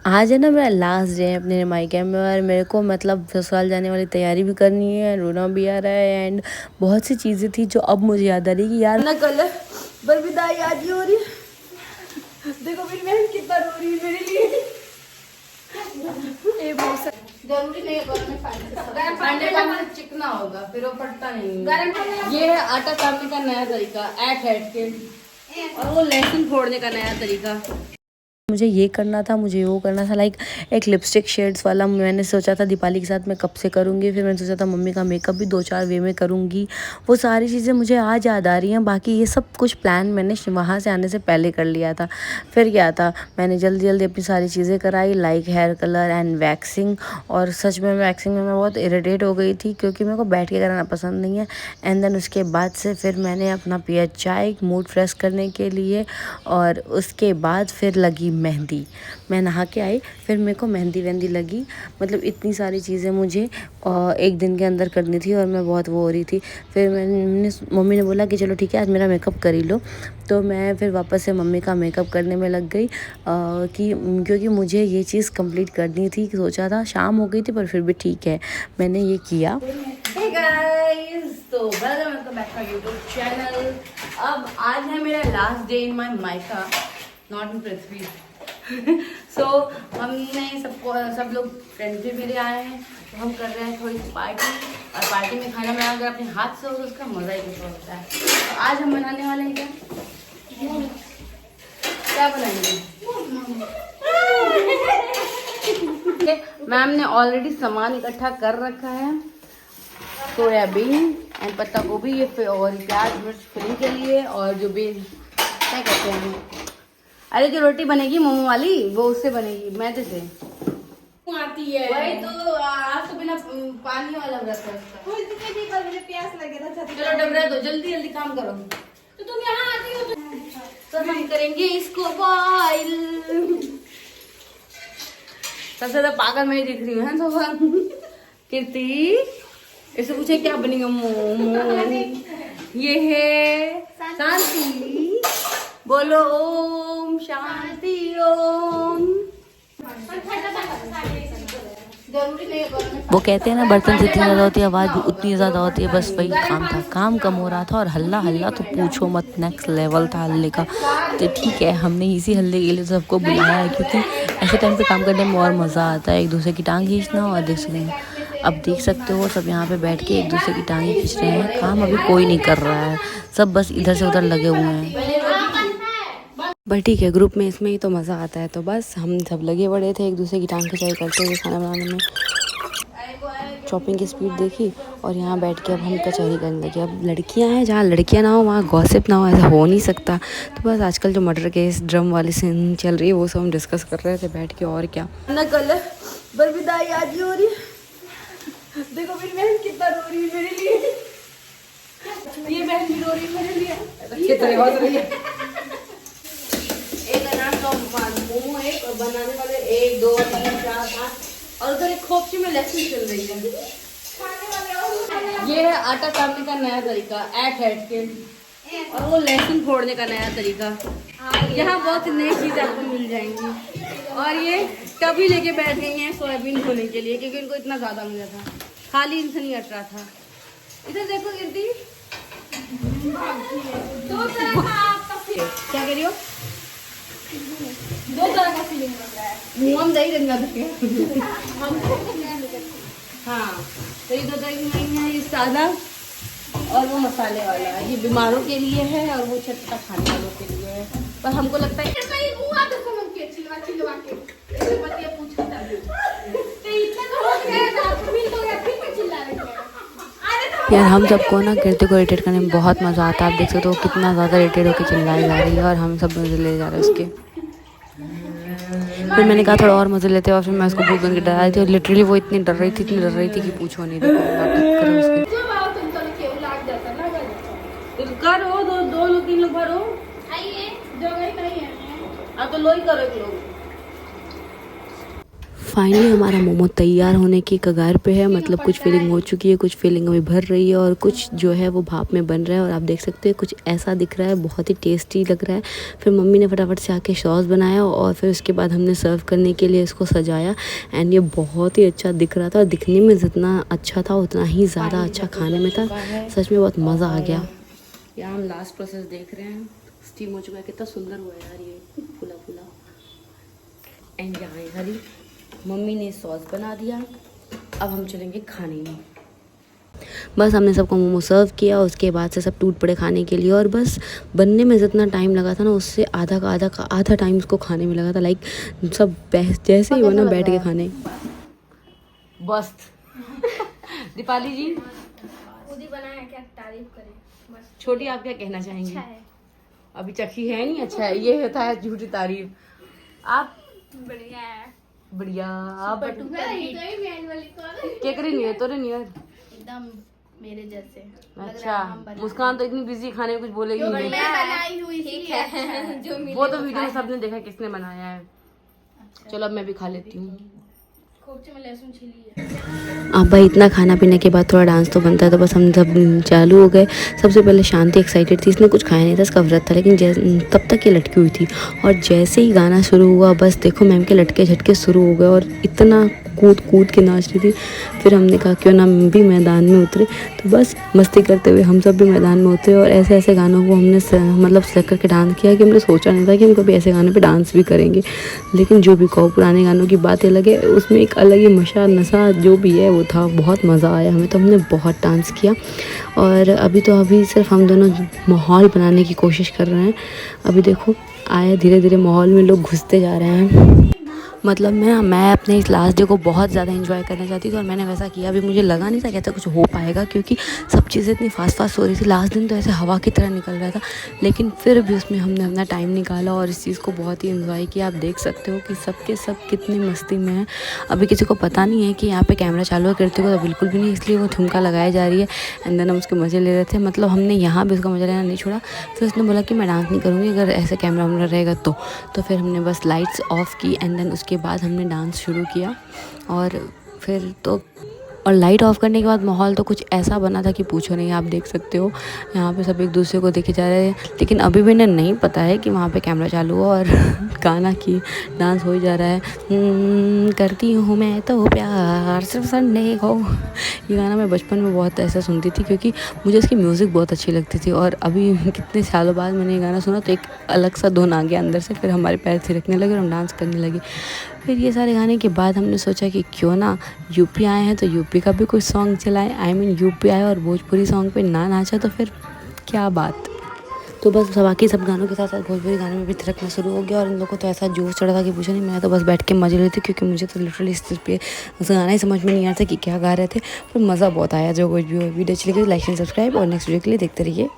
आज है ना मेरा लास्ट डे है अपने मायके में और मेरे को मतलब ससुराल जाने वाली तैयारी भी करनी है, रोना भी आ रहा है एंड बहुत सी चीज़ें थी जो अब मुझे याद आ रही कि यार ना कल बरविदाई आज ही हो रही है। देखो मेरी बहन कितना रो रही है मेरे लिए। जरूरी नहीं है गरम पानी का चिकना होगा फिर वो फटता नहीं। गरम ये है आटा काटने का नया तरीका, ऐट के, और वो लहसुन फोड़ने का नया तरीका। मुझे ये करना था, मुझे वो करना था। लाइक एक लिपस्टिक शेड्स वाला मैंने सोचा था दीपाली के साथ मैं कब से करूँगी। फिर मैंने सोचा था मम्मी का मेकअप भी 2-4 वे में करूँगी। वो सारी चीज़ें मुझे आज याद आ रही हैं। बाकी ये सब कुछ प्लान मैंने वहाँ से आने से पहले कर लिया था। फिर क्या था, मैंने जल्दी जल्दी अपनी सारी चीज़ें कराई, like hair colour and waxing. और सच में वैक्सिंग में मैं बहुत इरिटेट हो गई थी क्योंकि मेरे को बैठ के कराना पसंद नहीं है। एंड देन उसके बाद से फिर मैंने अपना पिया चाय मूड फ्रेश करने के लिए और उसके बाद फिर लगी मेहंदी। मैं नहा के आई, फिर मेरे को मेहंदी वेहंदी लगी। मतलब इतनी सारी चीज़ें मुझे एक दिन के अंदर करनी थी और मैं बहुत वो हो रही थी। फिर मम्मी ने बोला कि चलो ठीक है आज मेरा मेकअप कर ही लो। तो मैं फिर वापस से मम्मी का मेकअप करने में लग गई क्योंकि मुझे ये चीज़ कंप्लीट करनी थी। सोचा था शाम हो गई थी पर फिर भी ठीक है मैंने ये किया। Hey guys, तो welcome back to YouTube channel. अब आज है मेरा लास्ट डे इन माय मायका, नॉट इन पृथ्वी। सो हमने सब लोग फ्रेंड्स भी मेरे आए हैं, तो हम कर रहे हैं थोड़ी सी पार्टी। और पार्टी में खाना बनाना अगर अपने हाथ से हो तो उसका मज़ा ही कुछ होता है। तो आज हम बनाने वाले हैं क्या बनाएंगे? मैम ने ऑलरेडी सामान इकट्ठा कर रखा है, सोयाबीन एंड पत्ता गोभी ये और प्याज मिर्च फिलिंग के लिए, और जो भी क्या कहते हैं, अरे जो रोटी बनेगी मोमो वाली वो उससे बनेगी, मैदे से आती है वही। तो आज तो बिना पानी वाला व्रत है उसका। मुझे प्यास लगे था। चलो डबरा दो, जल्दी जल्दी काम करो। तो तुम यहाँ आती हो तो हम करेंगे इसको बॉईल। सबसे ज्यादा पागल मैं ही दिख रही हूँ तो कीर्ति ऐसे पूछे क्या बनेगा मोमो। ये है शांति, बोलो ओम शांति ओम। वो कहते हैं ना बर्तन जितनी ज़्यादा होती है आवाज़ भी उतनी ज़्यादा होती है। बस वही काम था, काम कम हो रहा था और हल्ला हल्ला तो पूछो मत, नेक्स्ट लेवल था हल्ले का। तो ठीक है हमने इसी हल्ले के लिए सबको बुलाया है क्योंकि ऐसे टाइम पे काम करने में और मज़ा आता है, एक दूसरे की टांग खींचना। और देख सकते हो सब यहाँ पे बैठ के एक दूसरे की टांगें खींच रहे हैं। काम अभी कोई नहीं कर रहा है, सब बस इधर से उधर लगे हुए हैं। बट ठीक है ग्रुप में इसमें ही तो मज़ा आता है। तो बस हम सब लगे बड़े थे एक दूसरे की टांग खिंचाई करते हुए खाना बनाने में। चॉपिंग की स्पीड देखी और यहाँ बैठ के अब हम कचहरी करने लगे। अब लड़कियाँ हैं, जहाँ लड़कियाँ ना हो वहाँ गॉसिप ना हो, ऐसा हो नहीं सकता। तो बस आजकल जो मर्डर केस ड्रम वाली सीन चल रही है वो सब हम डिस्कस कर रहे थे बैठ के। और क्या ना कल बरविदाई आज ही हो रही है। देखो मेरी बहन कितना रो रही है मेरे लिए। ये बहन भी रो रही है मेरे लिए। कितनी बात रही है। एक अनार का मोमो एक और बनाने वाले 1 2 3 4 5 और उधर एक खोपची में लस्सी चल रही है। ये है आटा काटने का नया तरीका, ऐट के, और वो लहसुन फोड़ने का नया तरीका। यहाँ बहुत नई चीज़ आपको मिल जाएंगी। और ये कभी लेके बैठ गई हैं सोयाबीन धोने के लिए क्योंकि इनको इतना ज़्यादा मिला था, खाली इनसे नहीं हट रहा था। इधर देखो गिरती क्या कह रही हो? 2 तरह का फीलिंग लग रहा है। मुँह हम दही रंगा हाँ, तो ये 2 तरह की नहीं है, ये सादा और वो मसाले वाला। ये बीमारों के लिए है और वो चटपटा खाने वालों के लिए है। पर हमको लगता है यार हम सबको ना कीर्ति को इरिटेट करने में बहुत मज़ा आता है। आप देख सकते हो कितना ज़्यादा इरिटेट होकर चिल्लाई जा रही है और हम सब मज़े ले जा रहे हैं उसके। फिर मैंने कहा थोड़ा और मज़े लेते हैं और फिर मैं उसको भूख बन के डरा रही थी और लिटरली वो इतनी डर रही थी कि पूछो नहीं। करो 2 लोग 3 लोग भरो। अब तो लोई करो एक लोग। फाइनली हमारा मोमो तैयार होने की कगार पे है, मतलब कुछ फिलिंग हो चुकी है, कुछ फिलिंग अभी भर रही है और कुछ जो है वो भाप में बन रहा है। और आप देख सकते हैं कुछ ऐसा दिख रहा है, बहुत ही टेस्टी लग रहा है। फिर मम्मी ने फटाफट से आके सॉस बनाया और फिर उसके बाद हमने सर्व करने के लिए इसको सजाया। एंड ये बहुत ही अच्छा दिख रहा था और दिखने में जितना अच्छा था उतना ही ज़्यादा अच्छा खाने में था। सच में बहुत मज़ा आ गया। यहाँ हम लास्ट प्रोसेस देख रहे हैं, स्टीम हो चुका है, कितना सुंदर हुआ है यार ये फूला फूला। एंड यहाँ हरी मम्मी ने सॉस बना दिया, अब हम चलेंगे खाने में। बस हमने सबको मोमो सर्व किया, उसके बाद से सब टूट पड़े खाने के लिए। और बस बनने में जितना टाइम लगा था ना उससे आधा टाइम उसको खाने में लगा था। लाइक सब जैसे ही बना बैठ के खाने। बस दीपाली जी खुद ही बनाया, क्या तारीफ करें। बस छोटी आप क्या कहना चाहेंगी? अच्छा है, अभी चखी है नहीं, अच्छा है, ये होता है झूठी तारीफ। आप बढ़िया है, बढ़िया। आप एकदम क्या करी नहीं है तोरे नहीं यार। मेरे जैसे। अच्छा मुस्कान तो इतनी बिजी खाने में कुछ बोलेगी नहीं। मैं बनाई हुई है जो वो तो वीडियो में सबने देखा किसने बनाया है। चलो अब मैं भी खा लेती हूँ। खोपचे में लहसुन छिली है। अब भाई इतना खाना पीने के बाद थोड़ा डांस तो बनता है, तो बस हम सब चालू हो गए। सबसे पहले शांति एक्साइटेड थी, इसने कुछ खाया नहीं था, इसका व्रत था, लेकिन तब तक ये लटकी हुई थी। और जैसे ही गाना शुरू हुआ बस देखो मैम के लटके झटके शुरू हो गए और इतना कूद कूद के नाच रही थी। फिर हमने कहा क्यों ना हम भी मैदान में उतरे, तो बस मस्ती करते हुए हम सब भी मैदान में उतरे। और ऐसे ऐसे गानों को हमने मतलब सेलेक्ट करके डांस किया कि हमने सोचा नहीं था कि हम कभी ऐसे गाने पे डांस भी करेंगे। लेकिन जो भी कहो, पुराने गानों की बातें लगे, उसमें एक अलग ही नशा जो भी है वो था। बहुत मज़ा आया हमें, तो हमने बहुत डांस किया। और अभी सिर्फ हम दोनों माहौल बनाने की कोशिश कर रहे हैं। अभी देखो आया धीरे धीरे माहौल में लोग घुसते जा रहे हैं। मतलब मैं अपने इस लास्ट डे को बहुत ज़्यादा एंजॉय करना चाहती थी और मैंने वैसा किया भी। मुझे लगा नहीं था कि ऐसा कुछ हो पाएगा, क्योंकि सब चीज़ें इतनी फास्ट हो रही थी। लास्ट दिन तो ऐसे हवा की तरह निकल रहा था, लेकिन फिर भी उसमें हमने अपना टाइम निकाला और इस चीज़ को बहुत ही एंजॉय किया। आप देख सकते हो कि सबके सब कितनी मस्ती में है। अभी किसी को पता नहीं है कि यहाँ पे कैमरा चालू है, करते को तो बिल्कुल भी नहीं, इसलिए वो ठुमका लगाई जा रही है। एंड देन हम उसके मज़े ले रहे थे। मतलब हमने यहाँ भी उसका मज़ा लेना नहीं छोड़ा। फिर उसने बोला कि मैं डांस नहीं करूँगी अगर ऐसे कैमरा वैमरा रहेगा तो फिर हमने बस लाइट्स ऑफ की एंड देन उसके बाद हमने डांस शुरू किया। और फिर तो लाइट ऑफ करने के बाद माहौल तो कुछ ऐसा बना था कि पूछो नहीं। आप देख सकते हो यहाँ पे सब एक दूसरे को देखे जा रहे हैं, लेकिन अभी भी इन्हें नहीं पता है कि वहाँ पे कैमरा चालू हुआ और गाना की डांस हो ही जा रहा है। करती हूँ मैं तो प्यार सिर्फ संडे को। ये गाना मैं बचपन में बहुत ऐसा सुनती थी क्योंकि मुझे इसकी म्यूज़िक बहुत अच्छी लगती थी। और अभी कितने सालों बाद मैंने ये गाना सुना तो एक अलग सा धुन आ गया अंदर से। फिर हमारे पैर थिरकने लगे और हम डांस करने लगे। फिर ये सारे गाने के बाद हमने सोचा कि क्यों ना यूपी आए हैं तो यूपी का भी कुछ सॉन्ग चलाएं। आई मीन यूपी आए और भोजपुरी सॉन्ग पे ना नाचा तो फिर क्या बात। तो बस बाकी सब गानों के साथ साथ भोजपुरी गाने में भी थिरकना शुरू हो गया। और इन लोगों को तो ऐसा जोश चढ़ा था कि पूछो नहीं। मैं तो बस बैठ के मजे लेती क्योंकि मुझे तो लिटरली इस चीज़ पे गाना ही समझ में नहीं आता कि क्या गा रहे थे। पर मज़ा बहुत आया। जो कुछ भी वीडियो अच्छी लगी लाइक एंड सब्सक्राइब और नेक्स्ट वीडियो के लिए देखते रहिए।